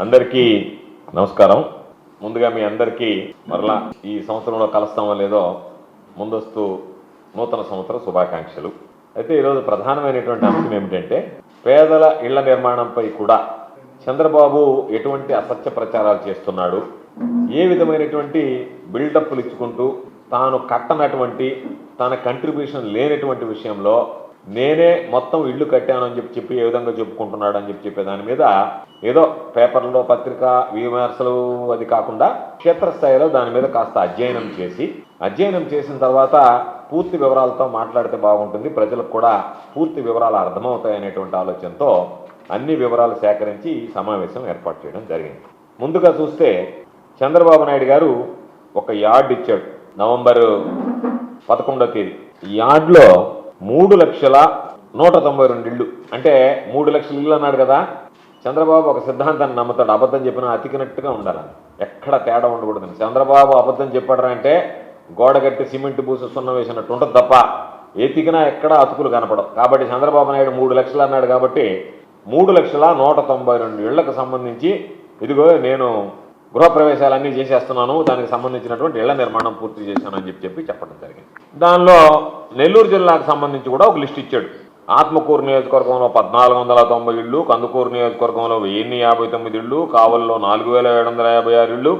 అందరికీ నమస్కారం. ముందుగా మీ అందరికీ మరలా ఈ సంవత్సరంలో కలుస్తామో లేదో ముందస్తు నూతన సంవత్సర శుభాకాంక్షలు. అయితే ఈరోజు ప్రధానమైనటువంటి అంశం ఏమిటంటే, పేదల ఇళ్ల నిర్మాణంపై కూడా చంద్రబాబు ఎటువంటి అసత్య ప్రచారాలు చేస్తున్నాడు, ఏ విధమైనటువంటి బిల్డప్లు ఇచ్చుకుంటూ తాను కట్టనటువంటి, తన కంట్రిబ్యూషన్ లేనటువంటి విషయంలో నేనే మొత్తం ఇల్లు కట్టానని చెప్పి ఏ విధంగా చెప్పుకుంటున్నాడు అని చెప్పే దాని మీద ఏదో పేపర్లో పత్రికా విమర్శలు అది కాకుండా క్షేత్రస్థాయిలో దాని మీద కాస్త అధ్యయనం చేసిన తర్వాత పూర్తి వివరాలతో మాట్లాడితే బాగుంటుంది, ప్రజలకు కూడా పూర్తి వివరాలు అర్థమవుతాయనేటువంటి ఆలోచనతో అన్ని వివరాలు సేకరించి ఈ సమావేశం ఏర్పాటు చేయడం జరిగింది. ముందుగా చూస్తే చంద్రబాబు నాయుడు గారు ఒక యార్డ్ ఇచ్చాడు నవంబర్ 11వ తేదీ. ఈ యార్డ్లో 3,192 ఇళ్ళు, అంటే 3 లక్షల ఇళ్ళు అన్నాడు కదా. చంద్రబాబు ఒక సిద్ధాంతాన్ని నమ్ముతాడు, అబద్ధం చెప్పినా అతికినట్టుగా ఉండాలని, ఎక్కడ తేడా ఉండకూడదని. చంద్రబాబు అబద్ధం చెప్పాడు అంటే గోడగట్టి సిమెంట్ పూసి సున్నం వేసినట్టు ఉంటుంది తప్ప ఎతికినా ఎక్కడ అతుకులు కనపడవు. కాబట్టి చంద్రబాబు నాయుడు 3 లక్షలు అన్నాడు కాబట్టి 3,192 ఇళ్లకు సంబంధించి ఇదిగో నేను గృహప్రవేశాలన్నీ చేసేస్తున్నాను, దానికి సంబంధించినటువంటి ఇళ్ల నిర్మాణం పూర్తి చేశానని చెప్పడం జరిగింది. దానిలో నెల్లూరు జిల్లాకు సంబంధించి కూడా ఒక లిస్ట్ ఇచ్చాడు. ఆత్మకూరు నియోజకవర్గంలో 1,490 ఇళ్ళు, కందుకూరు నియోజకవర్గంలో 1,059 ఇళ్ళు, కావల్లో 4,756 ఇళ్ళు,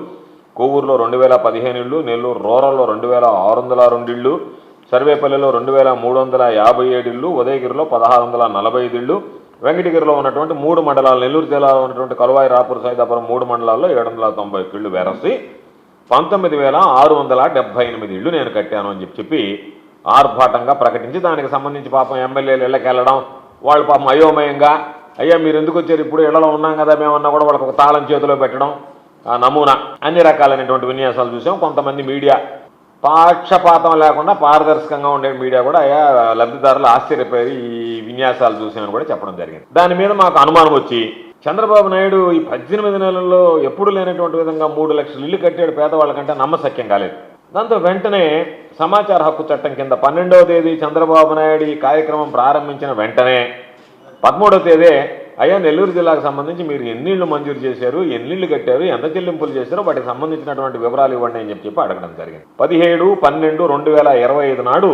కొవ్వూరులో 2,015 ఇళ్ళు, నెల్లూరు రూరల్లో 2,602 ఇళ్ళు, సర్వేపల్లిలో 2,357 ఇళ్ళు, ఉదయగిరిలో 1,645 ఇళ్ళు, వెంకటగిరిలో ఉన్నటువంటి 3 మండలాలు, నెల్లూరు జిల్లాలో ఉన్నటువంటి కలువాయి, రాపూర్, సైదాపురం 3 మండలాల్లో 790 ఇళ్ళు వేరసి 19,678 ఇళ్ళు నేను కట్టాను అని చెప్పి ఆర్భాటంగా ప్రకటించి, దానికి సంబంధించి పాపం ఎమ్మెల్యేలు ఇళ్ళకి వెళ్ళడం, వాళ్ళు పాపం అయోమయంగా, అయ్యా మీరు ఎందుకు వచ్చారు, ఇప్పుడు ఇళ్లలో ఉన్నాం కదా మేమన్నా కూడా వాళ్ళకి ఒక తాళం చేతిలో పెట్టడం, నమూనా అన్ని రకాలైనటువంటి విన్యాసాలు చూసాం. కొంతమంది మీడియా పక్షపాతం లేకుండా పారదర్శకంగా ఉండే మీడియా కూడా అయ్యా లబ్ధిదారులు ఆశ్చర్యపోయి ఈ విన్యాసాలు చూసామని కూడా చెప్పడం జరిగింది. దాని మీద మాకు అనుమానం వచ్చి చంద్రబాబు నాయుడు ఈ 18 నెలల్లో ఎప్పుడు లేనటువంటి విధంగా 3 లక్షల ఇల్లు కట్టాడు పేదవాళ్ళకంటే నమ్మశక్యం కాలేదు. దాంతో వెంటనే సమాచార హక్కు చట్టం కింద 12వ తేదీ చంద్రబాబు నాయుడు ఈ కార్యక్రమం ప్రారంభించిన వెంటనే 13వ తేదీ అయ్యా నెల్లూరు జిల్లాకు సంబంధించి మీరు ఎన్ని ఇళ్ళు మంజూరు చేశారు, ఎన్ని ఇళ్ళు కట్టారు, ఎంత చెల్లింపులు చేశారో వాటికి సంబంధించినటువంటి వివరాలు ఇవ్వండి అని చెప్పి అడగడం జరిగింది. 17/12/2025 నాడు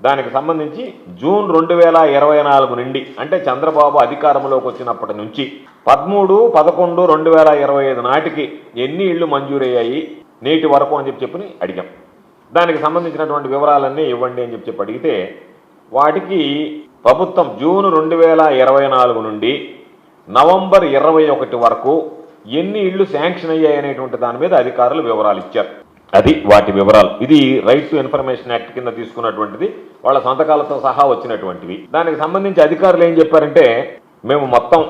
దానికి సంబంధించి జూన్ 2024 నుండి, అంటే చంద్రబాబు అధికారంలోకి వచ్చినప్పటి నుంచి 13/11/2025 నాటికి ఎన్ని ఇళ్ళు మంజూరయ్యాయి నేటి వరకు అని చెప్పి అడిగాం. దానికి సంబంధించినటువంటి వివరాలన్నీ ఇవ్వండి అని చెప్పి అడిగితే వాటికి ప్రభుత్వం జూన్ 2024 నుండి నవంబర్ 21 వరకు ఎన్ని ఇళ్ళు శాంక్షన్ అయ్యాయి అనేటువంటి దాని మీద అధికారులు వివరాలు ఇచ్చారు. అది వాటి వివరాలు. ఇది రైట్ టు ఇన్ఫర్మేషన్ యాక్ట్ కింద తీసుకున్నటువంటిది, వాళ్ళ సంతకాలతో సహా వచ్చినటువంటివి. దానికి సంబంధించి అధికారులు ఏం చెప్పారంటే, మేము మొత్తం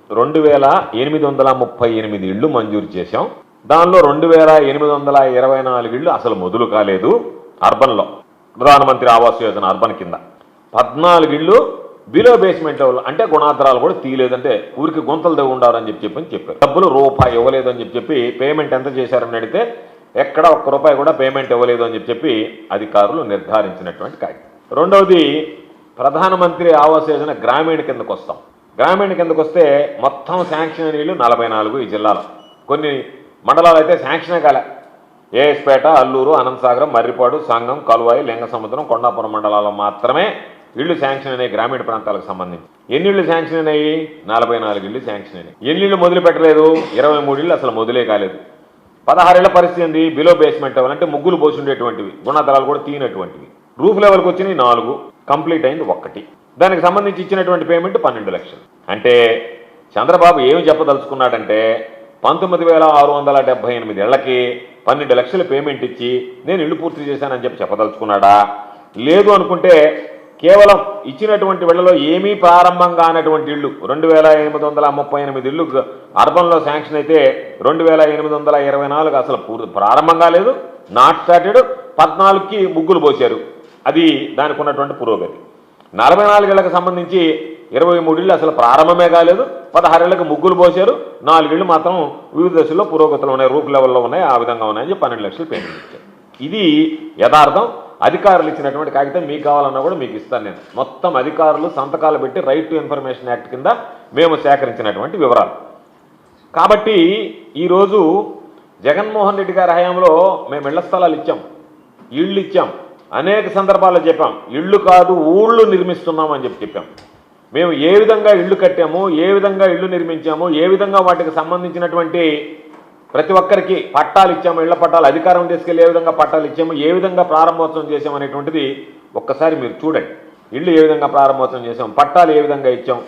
2,838 ఇళ్ళు మంజూరు చేశాం. దానిలో 2,824 ఇళ్ళు అసలు మొదలు కాలేదు. అర్బన్లో ప్రధానమంత్రి ఆవాస్ యోజన అర్బన్ కింద 14 ఇళ్ళు బిలో బేస్మెంట్ లెవెల్, అంటే గుణాధారాలు కూడా తీయలేదంటే ఊరికి గుంతలు దగ్గర ఉండాలని చెప్పారు. డబ్బులు రూపాయి ఇవ్వలేదు అని చెప్పి పేమెంట్ ఎంత చేశారని అడిగితే ఎక్కడ ₹1 కూడా పేమెంట్ ఇవ్వలేదు అని చెప్పి అధికారులు నిర్ధారించినటువంటి కాగితం. రెండవది, ప్రధానమంత్రి ఆవాస్ యోజన గ్రామీణ కిందకు వస్తాం. గ్రామీణ కిందకు వస్తే మొత్తం శాంక్షన్ అయిన ఇళ్ళు 44 ఈ జిల్లాలో. కొన్ని మండలాలు అయితే శాంక్షనే కాలే. ఏఎస్పేట, అల్లూరు, అనంతసాగరం, మర్రిపాడు, సంగం, కలువాయి, లింగసముద్రం, కొండాపురం మండలాల్లో మాత్రమే ఇళ్ళు శాంక్షన్ అయినాయి గ్రామీణ ప్రాంతాలకు సంబంధించి. ఎన్ని ఇళ్ళు శాంక్షన్ అయినాయి? 44 ఇళ్ళు శాంక్షన్ అయినాయి. ఎన్ని ఇళ్ళు మొదలు పెట్టలేదు? 23 ఇళ్ళు అసలు మొదలే కాలేదు. 16 ఇళ్ల పరిస్థితి ఏంది? బిలో బేస్మెంట్ లెవెల్, అంటే ముగ్గులు పోసి ఉండేటువంటివి, గుణాధారాలు కూడా తీయనటువంటివి. రూఫ్ లెవెల్కి వచ్చినాయి 4, కంప్లీట్ అయింది 1. దానికి సంబంధించి ఇచ్చినటువంటి పేమెంట్ 12 లక్షలు. అంటే చంద్రబాబు ఏమి చెప్పదలుచుకున్నాడంటే 19,678 ఇళ్లకి 12 లక్షలు పేమెంట్ ఇచ్చి నేను ఇల్లు పూర్తి చేశానని చెప్పదలుచుకున్నాడా? లేదు అనుకుంటే కేవలం ఇచ్చినటువంటి వేళలో ఏమీ ప్రారంభం కానటువంటి ఇళ్ళు 2,838 ఇళ్ళు అర్బన్లో శాంక్షన్ అయితే 2,824 అసలు ప్రారంభం కాలేదు, నాట్ స్టార్టెడ్. 14కి ముగ్గులు పోశారు. అది దానికి ఉన్నటువంటి పురోగతి. 44 ఇళ్లకు సంబంధించి 23 ఇళ్ళు అసలు ప్రారంభమే కాలేదు, 16 ఇళ్లకు ముగ్గులు పోశారు, 4 ఇళ్ళు మాత్రం వివిధ దశల్లో పురోగతులు ఉన్నాయి, రూఫ్ లెవెల్లో ఉన్నాయి, ఆ విధంగా ఉన్నాయని 12 లక్షలు పేమెంట్ ఇచ్చారు. ఇది యథార్థం. అధికారులు ఇచ్చినటువంటి కాగితం మీకు కావాలన్నా కూడా మీకు ఇస్తాను నేను. మొత్తం అధికారులు సంతకాలు పెట్టి రైట్ టు ఇన్ఫర్మేషన్ యాక్ట్ కింద మేము సేకరించినటువంటి వివరాలు. కాబట్టి ఈరోజు జగన్మోహన్ రెడ్డి గారి హయాంలో మేము ఇళ్ల స్థలాలు ఇచ్చాం, ఇళ్ళు ఇచ్చాం, అనేక సందర్భాల్లో చెప్పాం. ఇళ్ళు కాదు ఊళ్ళు నిర్మిస్తున్నాం అని చెప్పాం. మేము ఏ విధంగా ఇళ్ళు కట్టాము, ఏ విధంగా ఇళ్ళు నిర్మించాము, ఏ విధంగా వాటికి సంబంధించినటువంటి ప్రతి ఒక్కరికి పట్టాలు ఇచ్చాము, ఇళ్ల పట్టాలు అధికారం తీసుకెళ్ళి ఏ విధంగా పట్టాలు ఇచ్చాము, ఏ విధంగా ప్రారంభోత్సవం చేసాము అనేటువంటిది ఒక్కసారి మీరు చూడండి. ఇళ్ళు ఏ విధంగా ప్రారంభోత్సవం చేసాం, పట్టాలు ఏ విధంగా ఇచ్చాం,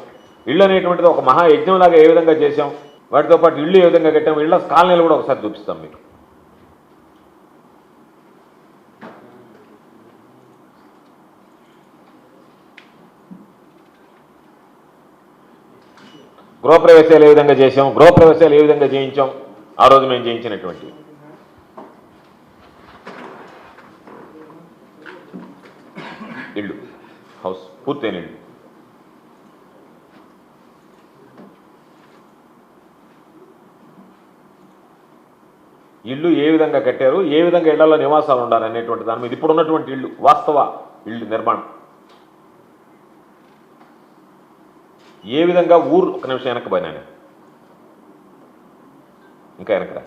ఇళ్ళు అనేటువంటిది ఒక మహాయజ్ఞంలాగా ఏ విధంగా చేసాం, వాటితో పాటు ఇళ్ళు ఏ విధంగా కట్టాము, ఇళ్ల కాలనీలు కూడా ఒకసారి చూపిస్తాం మీకు. గృహప్రవేశాలు ఏ విధంగా చేసాం, గృహప్రవేశాలు ఏ విధంగా చేయించాం, ఆ రోజు మేము చేయించినటువంటి ఇళ్ళు, హౌస్ పూర్తయిన ఇళ్ళు. ఇళ్ళు ఏ విధంగా కట్టారు, ఏ విధంగా ఇళ్లలో నివాసాలు ఉండాలి అనేటువంటి దాని మీద ఇప్పుడు ఉన్నటువంటి ఇళ్ళు, వాస్తవ ఇళ్ళు నిర్మాణం ఏ విధంగా ఒక నిమిషం వెనక్కి పోయినాను, ఇంకా వెనకరా.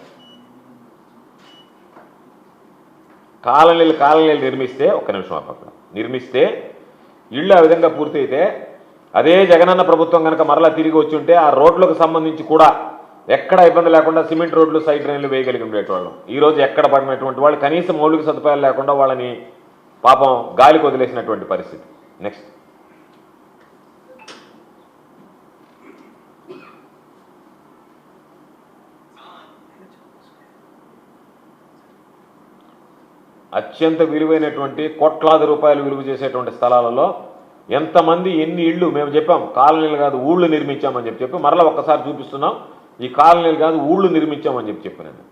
కాలనీలు నిర్మిస్తే ఒక్క నిమిషం అక్కడ నిర్మిస్తే ఇళ్ళు ఆ విధంగా పూర్తి అయితే అదే జగనన్న ప్రభుత్వం కనుక మరలా తిరిగి వచ్చి ఉంటే ఆ రోడ్లకు సంబంధించి కూడా ఎక్కడ ఇబ్బంది లేకుండా సిమెంట్ రోడ్లు, సైడ్ డ్రైన్లు వేయగలిగి ఉండేటవాళ్ళం. ఈరోజు ఎక్కడ పడినటువంటి వాళ్ళు కనీసం మౌలిక సదుపాయాలు లేకుండా వాళ్ళని పాపం గాలికి వదిలేసినటువంటి పరిస్థితి. నెక్స్ట్ అత్యంత విలువైనటువంటి కోట్లాది రూపాయలు విలువ చేసేటువంటి స్థలాలలో ఎంతమంది ఎన్ని ఇళ్ళు మేము చెప్పాం, కాలనీలు కాదు ఊళ్ళు నిర్మించామని చెప్పి మరలా ఒక్కసారి చూపిస్తున్నాం. ఈ కాలనీలు కాదు ఊళ్ళు నిర్మించామని చెప్పాను.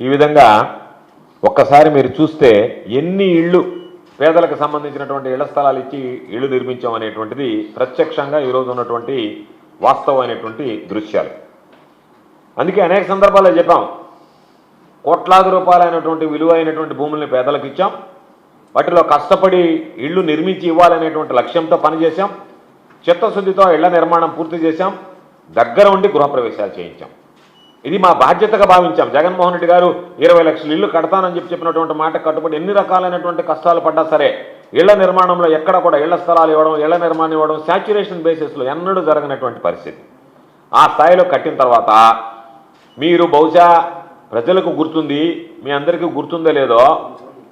ఈ విధంగా ఒక్కసారి మీరు చూస్తే ఎన్ని ఇళ్ళు పేదలకు సంబంధించినటువంటి ఇళ్ల స్థలాలు ఇచ్చి ఇళ్ళు నిర్మించాం అనేటువంటిది ప్రత్యక్షంగా ఈరోజు ఉన్నటువంటి వాస్తవమైనటువంటి దృశ్యాలు. అందుకే అనేక సందర్భాల్లో చెప్పాం, కోట్లాది రూపాయలైనటువంటి విలువైనటువంటి భూముల్ని పేదలకు ఇచ్చాం, వాటిలో కష్టపడి ఇళ్ళు నిర్మించి ఇవ్వాలనేటువంటి లక్ష్యంతో పనిచేశాం, చిత్తశుద్ధితో ఇళ్ల నిర్మాణం పూర్తి చేశాం, దగ్గర ఉండి గృహప్రవేశాలు చేయించాం. ఇది మా బాధ్యతగా భావించాం. జగన్మోహన్ రెడ్డి గారు 20 లక్షల ఇళ్ళు కడతానని చెప్పినటువంటి మాట కట్టుబడి ఎన్ని రకాలైనటువంటి కష్టాలు పడ్డా సరే ఇళ్ల నిర్మాణంలో ఎక్కడ కూడా ఇళ్ల స్థలాలు ఇవ్వడం, ఇళ్ల నిర్మాణం ఇవ్వడం శాచ్యురేషన్ బేసిస్లో ఎన్నడూ జరగనటువంటి పరిస్థితి. ఆ స్థాయిలో కట్టిన తర్వాత మీరు బహుశా ప్రజలకు గుర్తుంది, మీ అందరికీ గుర్తుందో లేదో,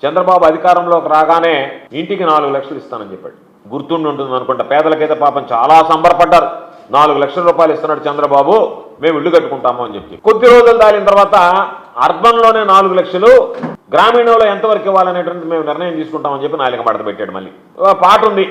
చంద్రబాబు అధికారంలోకి రాగానే ఇంటికి 4 లక్షలు ఇస్తానని చెప్పాడు. గుర్తుండి ఉంటుంది అనుకుంటా. పేదలకైతే పాపం చాలా సంబరపడ్డారు. 4 లక్షల రూపాయలు ఇస్తున్నాడు చంద్రబాబు, మేము ఇల్లు కట్టుకుంటాము అని చెప్పి. కొద్ది రోజులు దాటిన తర్వాత అర్బన్లోనే 4 లక్షలు, గ్రామీణంలో ఎంతవరకు ఇవ్వాలనేటువంటి మేము నిర్ణయం తీసుకుంటామని చెప్పి నాలుగు మడత పెట్టాడు. మళ్ళీ పాట ఉంది,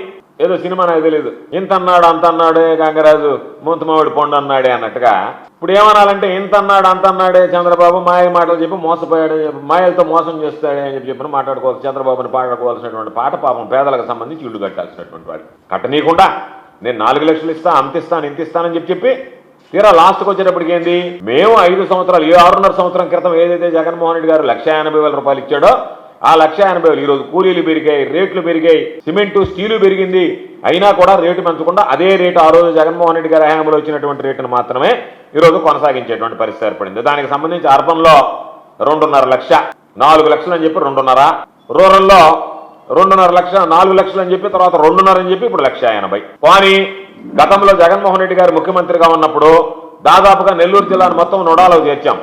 ఏదో సినిమా నాకు తెలియదు, ఇంత అన్నాడు అంత అన్నాడే గంగరాజు ముంతమావిడి పొండు అన్నాడే అన్నట్టుగా. ఇప్పుడు ఏమనాలంటే ఇంత అన్నాడు అంత అన్నాడే చంద్రబాబు, మాయ మాటలు చెప్పి మోసపోయాడు, మాయలతో మోసం చేస్తాడే అని చెప్పి మాట్లాడుకోవాల్సి చంద్రబాబుని పాడుకోవాల్సినటువంటి పాట పాపం పేదలకు సంబంధించి ఇల్లు కట్టాల్సినటువంటి వాడు. కట్టనీయకుండా నేను 4 లక్షలు ఇస్తా, అంత ఇస్తాను, ఇంత ఇస్తానని చెప్పి తీరా లాస్ట్కి వచ్చేటప్పటికి ఏంది, మేము 5 సంవత్సరాలు 6.5 సంవత్సరం క్రితం ఏదైతే జగన్మోహన్ రెడ్డి గారు 1,80,000 ఇచ్చాడో ఆ 1,80,000 ఈరోజు కూలీలు పెరిగాయి, రేట్లు పెరిగాయి, సిమెంటు స్టీలు పెరిగింది, అయినా కూడా రేటు పెంచకుండా అదే రేటు ఆ రోజు జగన్మోహన్ రెడ్డి గారి హయాంలో వచ్చినటువంటి రేటును మాత్రమే ఈరోజు కొనసాగించేటువంటి పరిస్థితి ఏర్పడింది. దానికి సంబంధించి అర్బన్లో 2.5 లక్ష, 4 లక్షలు అని చెప్పి 2.5, రూరల్లో 2.5 లక్ష, 4 లక్షలు అని చెప్పి తర్వాత 2.5 అని చెప్పి ఇప్పుడు 1,80,000. కానీ గతంలో జగన్మోహన్ రెడ్డి గారు ముఖ్యమంత్రిగా ఉన్నప్పుడు దాదాపుగా నెల్లూరు జిల్లాను మొత్తం నోడాలో చేర్చాం,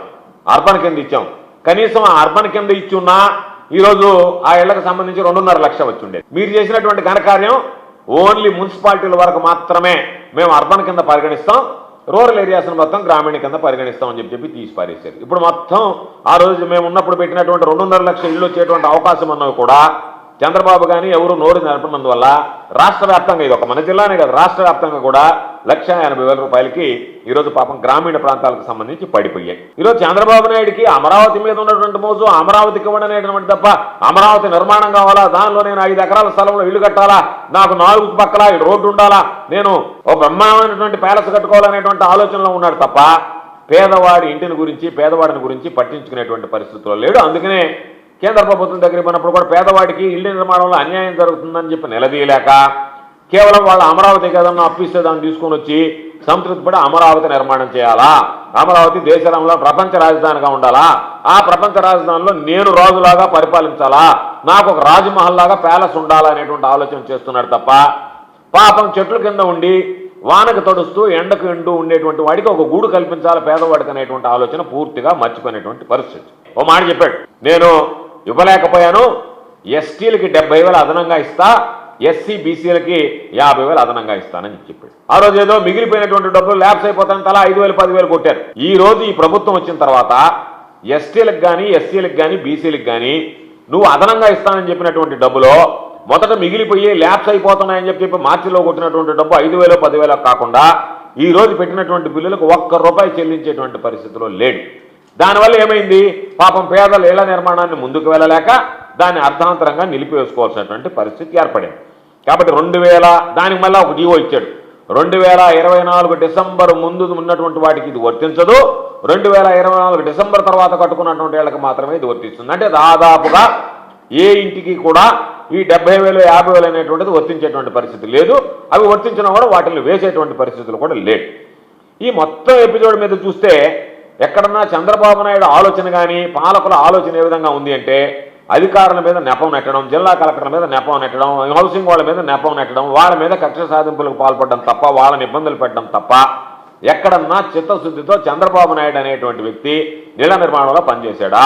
అర్బన్ కింద ఇచ్చాం. కనీసం ఆ అర్బన్ కింద ఇచ్చున్నా ఈరోజు ఆ ఇళ్లకు సంబంధించి 2.5 లక్ష వచ్చిండేది. మీరు చేసినటువంటి ఘనకార్యం ఓన్లీ మున్సిపాలిటీల వరకు మాత్రమే మేము అర్బన్ కింద పరిగణిస్తాం, రూరల్ ఏరియాస్ మొత్తం గ్రామీణ కింద పరిగణిస్తామని చెప్పి తీసి పారేశారు. ఇప్పుడు మొత్తం ఆ రోజు మేము ఉన్నప్పుడు పెట్టినటువంటి 2.5 లక్షల ఇళ్ళు వచ్చేటువంటి అవకాశం ఉన్నవి కూడా చంద్రబాబు కానీ ఎవరు నోరు నడపనందువల్ల రాష్ట్ర వ్యాప్తంగా, ఇది ఒక మన జిల్లానే కదా, రాష్ట్ర వ్యాప్తంగా కూడా 1,80,000 ఈరోజు పాపం గ్రామీణ ప్రాంతాలకు సంబంధించి పడిపోయాయి. ఈరోజు చంద్రబాబు నాయుడికి అమరావతి మీద ఉన్నటువంటి మోజు అమరావతికి ఇవ్వడనేటువంటి తప్ప అమరావతి నిర్మాణం కావాలా, దానిలో నేను 5 ఎకరాల స్థలంలో ఇల్లు కట్టాలా, నాకు 4 పక్కల రోడ్డు ఉండాలా, నేను ఒక బ్రహ్మాండమైనటువంటి ప్యాలెస్ కట్టుకోవాలనేటువంటి ఆలోచనలో ఉన్నాడు తప్ప పేదవాడి ఇంటిని గురించి పేదవాడిని గురించి పట్టించుకునేటువంటి పరిస్థితుల్లో లేడు. అందుకనే కేంద్ర ప్రభుత్వం దగ్గర పోయినప్పుడు కూడా పేదవాడికి ఇళ్ల నిర్మాణంలో అన్యాయం జరుగుతుందని చెప్పి నిలదీయలేక కేవలం వాళ్ళ అమరావతికి ఏదన్నా అప్పిస్తే దాన్ని తీసుకొని వచ్చి సంతృప్తిపడి అమరావతి నిర్మాణం చేయాలా, అమరావతి దేశంలో ప్రపంచ రాజధానిగా ఉండాలా, ఆ ప్రపంచ రాజధానిలో నేను రాజులాగా పరిపాలించాలా, నాకు ఒక రాజమహల్ లాగా ప్యాలెస్ ఉండాలా అనేటువంటి ఆలోచన చేస్తున్నాడు తప్ప పాపం చెట్ల కింద ఉండి వానకు తడుస్తూ ఎండకు ఎండు ఉండేటువంటి వాడికి ఒక గూడు కల్పించాలి పేదవాడికి అనేటువంటి ఆలోచన పూర్తిగా మర్చిపోయినటువంటి పరిస్థితి. ఓ మాట చెప్పాడు, నేను ఇవ్వలేకపోయాను, ఎస్టీలకి 70,000 అదనంగా ఇస్తా, ఎస్సీ బీసీలకి 50,000 అదనంగా ఇస్తానని చెప్పాడు. ఆ రోజు ఏదో మిగిలిపోయినటువంటి డబ్బులు ల్యాబ్స్ అయిపోతాయని తలా 5,000 10,000 కొట్టారు. ఈ రోజు ఈ ప్రభుత్వం వచ్చిన తర్వాత ఎస్టీలకు కానీ ఎస్సీలకు కానీ బీసీలకు కానీ నువ్వు అదనంగా ఇస్తానని చెప్పినటువంటి డబ్బులో మొదట మిగిలిపోయి ల్యాబ్స్ అయిపోతున్నాయని చెప్పి మార్చిలో కొట్టినటువంటి డబ్బు 5,000 10,000 కాకుండా ఈ రోజు పెట్టినటువంటి బిల్లులకు ₹1 చెల్లించేటువంటి పరిస్థితిలో లేడు. దానివల్ల ఏమైంది, పాపం పేదల ఇళ్ల నిర్మాణాన్ని ముందుకు వెళ్ళలేక దాన్ని అర్థాంతరంగా నిలిపివేసుకోవాల్సినటువంటి పరిస్థితి ఏర్పడింది. కాబట్టి 2000 దానికి మళ్ళీ ఒక జీవో ఇచ్చాడు, 2024 డిసెంబర్ ముందు ఉన్నటువంటి వాటికి ఇది వర్తించదు, 2024 డిసెంబర్ తర్వాత కట్టుకున్నటువంటి వాళ్ళకి మాత్రమే ఇది వర్తిస్తుంది. అంటే దాదాపుగా ఏ ఇంటికి కూడా ఈ 70,000 50,000 అనేటువంటిది వర్తించేటువంటి పరిస్థితి లేదు. అవి వర్తించినా కూడా వాటిని వేసేటువంటి పరిస్థితులు కూడా లేవు. ఈ మొత్తం ఎపిసోడ్ మీద చూస్తే ఎక్కడన్నా చంద్రబాబు నాయుడు ఆలోచన కానీ పాలకుల ఆలోచన ఏ విధంగా ఉంది అంటే అధికారుల మీద నెపం నెట్టడం, జిల్లా కలెక్టర్ల మీద నెపం నెట్టడం, హౌసింగ్ వాళ్ళ మీద నెపం నెట్టడం, వాళ్ళ మీద కక్ష సాధింపులకు పాల్పడడం తప్ప, వాళ్ళని ఇబ్బందులు పెట్టడం తప్ప ఎక్కడన్నా చిత్తశుద్ధితో చంద్రబాబు నాయుడు అనేటువంటి వ్యక్తి ఇళ్ల నిర్మాణంలో పనిచేశాడా?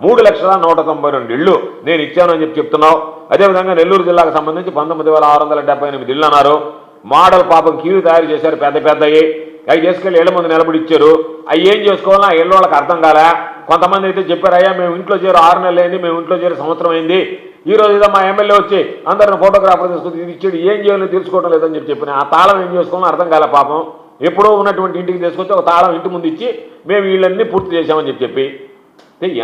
3,192,000 ఇళ్ళు నేను ఇచ్చాను అని చెప్తున్నావు. అదేవిధంగా నెల్లూరు జిల్లాకు సంబంధించి 19,678 ఇళ్ళు అన్నారు. మోడల్ పాపం కీలు తయారు చేశారు పెద్ద పెద్దవి, అవి చేసుకెళ్ళి ఇళ్ల ముందు నిలబడి ఇచ్చారు. అవి ఏం చేసుకోవాలో ఆ ఇళ్ళ వాళ్ళకి అర్థం కాలే. కొంతమంది అయితే చెప్పారు, అయ్యా మేము ఇంట్లో చేరు 6 నెలలు అయింది, మేము ఇంట్లో చేరు సంవత్సరం అయింది, ఈ రోజు ఏదో మా ఎమ్మెల్యే వచ్చి అందరిని ఫోటోగ్రాఫర్ తీసుకొచ్చి ఇది ఇచ్చాడు, ఏం చేయాలో తెలుసుకోవడం లేదని చెప్పిన ఆ తాళం ఏం చేసుకోవాలో అర్థం కాలే. పాపం ఎప్పుడో ఉన్నటువంటి ఇంటికి తీసుకొచ్చి ఒక తాళం ఇంటి ముందు ఇచ్చి మేము వీళ్ళన్నీ పూర్తి చేశామని చెప్పి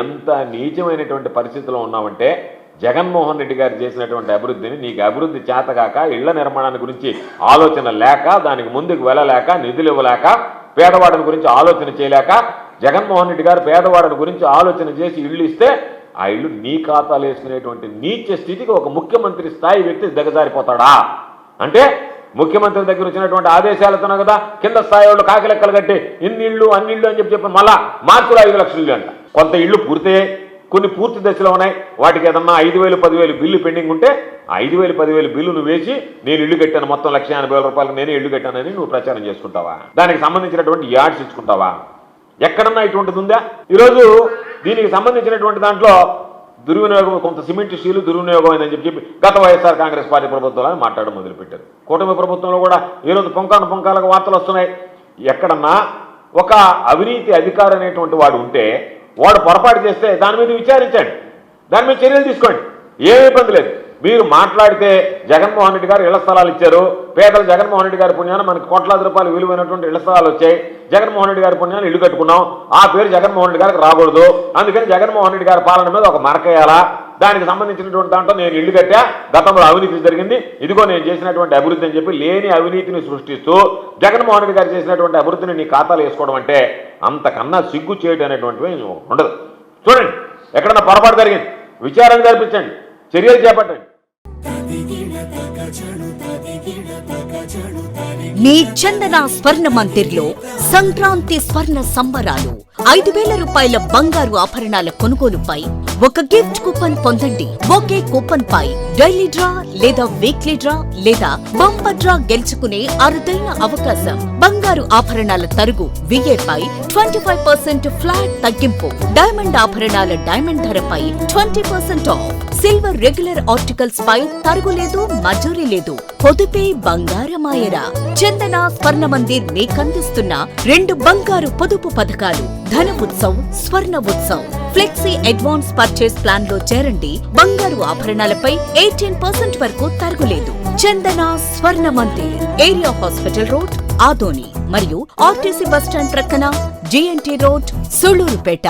ఎంత నీచమైనటువంటి పరిస్థితిలో ఉన్నామంటే జగన్మోహన్ రెడ్డి గారు చేసినటువంటి అభివృద్ధిని నీకు అభివృద్ధి చేతగాక ఇళ్ల నిర్మాణాన్ని గురించి ఆలోచన లేక దానికి ముందుకు వెళ్ళలేక నిధులు ఇవ్వలేక పేదవాడిని గురించి ఆలోచన చేయలేక జగన్మోహన్ రెడ్డి గారు పేదవాడిని గురించి ఆలోచన చేసి ఇళ్ళు ఇస్తే ఆ ఇళ్ళు నీ ఖాతాలు వేసుకునేటువంటి నీచ స్థితికి ఒక ముఖ్యమంత్రి స్థాయి వ్యక్తి దిగజారిపోతాడా? అంటే ముఖ్యమంత్రి దగ్గర వచ్చినటువంటి ఆదేశాలతోనే కదా కింద స్థాయి వాళ్ళు కాకిలెక్కలు కట్టి ఇన్ని ఇళ్ళు అన్ని ఇళ్ళు అని చెప్పి మళ్ళా మార్చిలో 5 లక్షల ఇళ్ళు అంట. కొంత ఇళ్ళు పూర్తయ్యాయి, కొన్ని పూర్తి దశలో ఉన్నాయి. వాటికి ఏదన్నా 5,000 10,000 బిల్లు పెండింగ్ ఉంటే 5,000 10,000 బిల్లు నువ్వు వేసి నేను ఇల్లు కట్టాను మొత్తం ₹1,80,000 నేనే ఇల్లు కట్టానని నువ్వు ప్రచారం చేసుకుంటావా? దానికి సంబంధించినటువంటి యాడ్స్ ఇచ్చుకుంటావా? ఎక్కడన్నా ఇటువంటిది ఉందా? ఈరోజు దీనికి సంబంధించినటువంటి దాంట్లో దుర్వినియోగం, కొంత సిమెంట్ స్టీలు దుర్వినియోగం అయిందని చెప్పి గత వైఎస్ఆర్ కాంగ్రెస్ పార్టీ ప్రభుత్వాలను మాట్లాడడం మొదలుపెట్టారు. కూటమి ప్రభుత్వంలో కూడా ఈరోజు పొంకాలకు వార్తలు వస్తున్నాయి. ఎక్కడన్నా ఒక అవినీతి అధికారి అనేటువంటి వాడు ఉంటే వాడు పొరపాటు చేస్తే దాని మీద విచారించండి, దాని మీద చర్యలు తీసుకోండి, ఏమీ ఇబ్బంది లేదు. మీరు మాట్లాడితే జగన్మోహన్ రెడ్డి గారు ఇళ్ల స్థలాలు ఇచ్చారు, పేదలు జగన్మోహన్ రెడ్డి గారి పుణ్యాన మనకి ₹1,00,000 విలువైనటువంటి ఇళ్ల స్థలాలు వచ్చాయి, జగన్మోహన్ రెడ్డి గారి పుణ్యాన్ని ఇల్లు కట్టుకున్నాం, ఆ పేరు జగన్మోహన్ రెడ్డి గారికి రాకూడదు, అందుకని జగన్మోహన్ రెడ్డి గారి పాలన మీద ఒక మరకేయాలా, దానికి సంబంధించినటువంటి దాంట్లో నేను ఇల్లు కట్టా, గతంలో అవినీతి జరిగింది, ఇదిగో నేను చేసినటువంటి అభివృద్ధి అని చెప్పి లేని అవినీతిని సృష్టిస్తూ జగన్మోహన్ రెడ్డి గారు చేసినటువంటి అభివృద్ధిని నీ ఖాతాలో వేసుకోవడం అంటే అంతకన్నా సిగ్గు చేయడం అనేటువంటివి ఉండదు. చూడండి, ఎక్కడన్నా పొరపాటు జరిగింది విచారణ జరిపించండి, చర్యలు చేపట్టండి. మీ చందన స్వర్ణ మందిర్లో సంక్రాంతి స్వర్ణ సంబరాలు. 5,000 రూపాయల బంగారు ఆభరణాల కొనుగోలుపై ఒక గిఫ్ట్ కూపన్ పొందండి. ఒకే కూపన్ పై డైలీ డ్రా లేదా వీక్లీ డ్రా లేదా బంపర్ డ్రా గెలుచుకునే అరుదైన అవకాశం. బంగారు ఆభరణాల తరుగు VA పై 25% ఫ్లాట్ తగ్గింపు. డైమండ్ ఆభరణాల డైమండ్ ధరపై 20% ఆఫ్. సిల్వర్ రెగ్యులర్ ఆర్టికల్స్ పై తరుగులేదు, మజూరీ లేదు. పొదుపే బంగారమాయరా. చందన స్వర్ణ మందిర్ మీకందిస్తున్న 2 బంగారు పొదుపు పథకాలు. ధన ఉత్సవ్, స్వర్ణ Utsav. Flexi advance purchase plan లో చేరండి. బంగారు ఆభరణాలపై 18% వరకు తరుగులేదు. చందన స్వర్ణ Mandir, area hospital road, Adoni మరియు ఆర్టీసీ బస్టాండ్ ప్రక్కన GNT రోడ్, సుళూరుపేట.